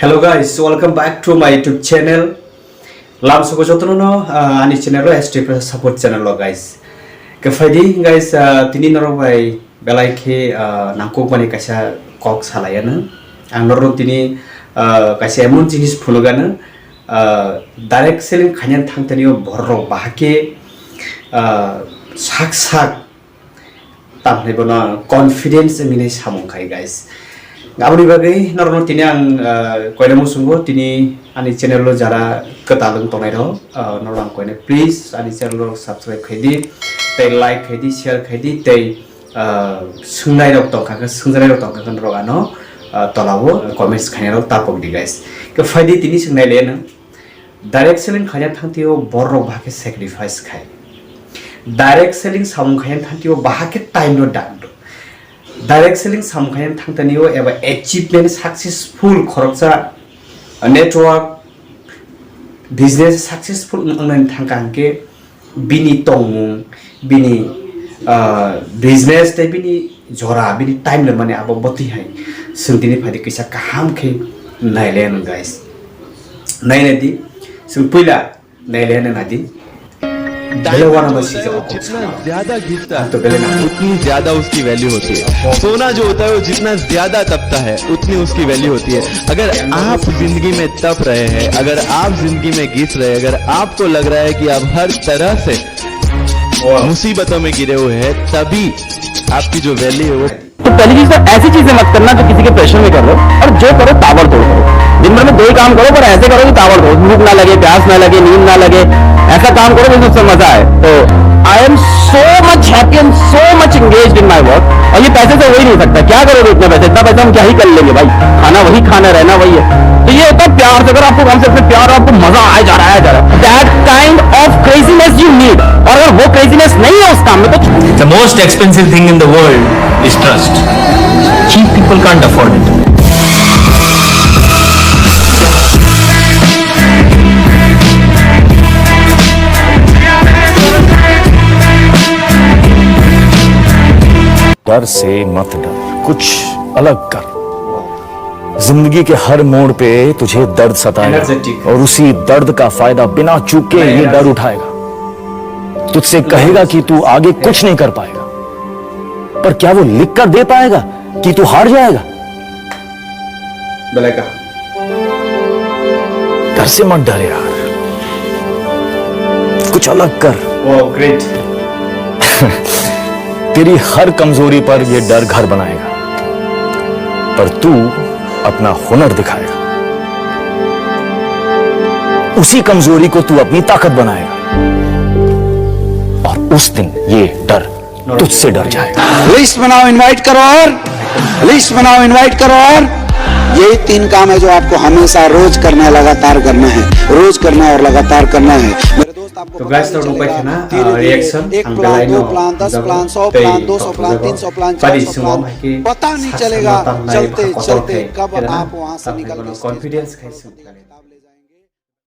Hello guys, welcome back to my YouTube channel. Lam suko jotono ani channel lo ST support channel lo guys. Kefaidi guys tini noro bai belai ke nangkok bani kaisa kok salayana. Ang noro tini kaisa emon jinis phulogana direct selling khanyan thangtaniyo borro bahake sak tamne bona confidence mine samong khai guys. Abri bagai normal tini ang koine musungo tini ani channel lo jara ketalung tongai ro norang koine please ani channel lo subscribe khaidi tei like khaidi share khaidi tei sungnai rok tongka sungjai rok tongka kan ro ano tolabo comments khaine ro tapok di guys ke faidi tini sungnai le na direct selling khanya thangtio borro bahake sacrifice khai direct selling samung khanya thangtio bahake time lo dan direct selling samkhayan thangtaniyo eba achievement successful khoroksa network business successful ngnan thangkangke bini tongmung bini business te bini jora bini time le mane abo boti hai sungtini phadi kisa kaham khe nailen guys nainedi sung puila nailen nadi जितना ज्यादा घिसता है उतनी ज्यादा उसकी value होती है। सोना जो होता है वो जितना ज्यादा तपता है उतनी उसकी वैल्यू होती है। अगर आप जिंदगी में तप रहे हैं, अगर आप जिंदगी में घिस रहे हैं, अगर आपको लग रहा है कि आप हर तरह से मुसीबतों में गिरे हुए हैं, तभी आपकी जो वैल्यू है वो तो पहली चीज तो ऐसी चीजें मत करना जो किसी के प्रेशर में कर लो, और जो करो ताबड़तोड़ करो। दिन भर में दो ही काम करो, पर ऐसे करो कि ताबड़तोड़, भूख ना लगे, प्यास ना लगे, नींद ना लगे, ऐसा काम करो जिसमें उससे मजा आए। तो I am so much happy and so much engaged in my work. और ये पैसे से हो ही नहीं सकता। क्या करोगे इतने पैसे? इतना पैसा हम क्या ही कर लेंगे भाई? खाना वही खाना, रहना वही है। तो ये होता है प्यार से। अगर आपको हमसे अपने प्यार, आपको मजा आया जा रहा है, that kind of craziness you need. और अगर वो क्रेजीनेस नहीं है उस काम में, तो The most expensive thing in the world is trust. Cheap people can't afford it. डर से मत डर, कुछ अलग कर। जिंदगी के हर मोड़ पे तुझे दर्द सताएगा और उसी दर्द का फायदा बिना चूके ये डर उठाएगा। तुझसे कहेगा कि तू आगे कुछ नहीं कर पाएगा, पर क्या वो लिख कर दे पाएगा कि तू हार जाएगा? डर से मत डर यार, कुछ अलग कर। ग्रेट तेरी हर कमजोरी पर ये डर घर बनाएगा, पर तू अपना हुनर दिखाएगा। उसी कमजोरी को तू अपनी ताकत बनाएगा, और उस दिन ये डर तुझसे डर जाएगा। लिस्ट बनाओ, इनवाइट करो, और लिस्ट बनाओ, इनवाइट करो। और यही 3 काम है जो आपको हमेशा रोज करना है, लगातार करना है, रोज करना है और लगातार करना है। मेरे दोस्त आपको तो गाइस तो रुपए थे ना reaction 1 plan, 2 plan, 10 plan, 100 plan, 200 plan, 300 plan, 400 plan, पता नहीं चलेगा चलते चलते कब आप वहां से निकल के कॉन्फिडेंस कैसे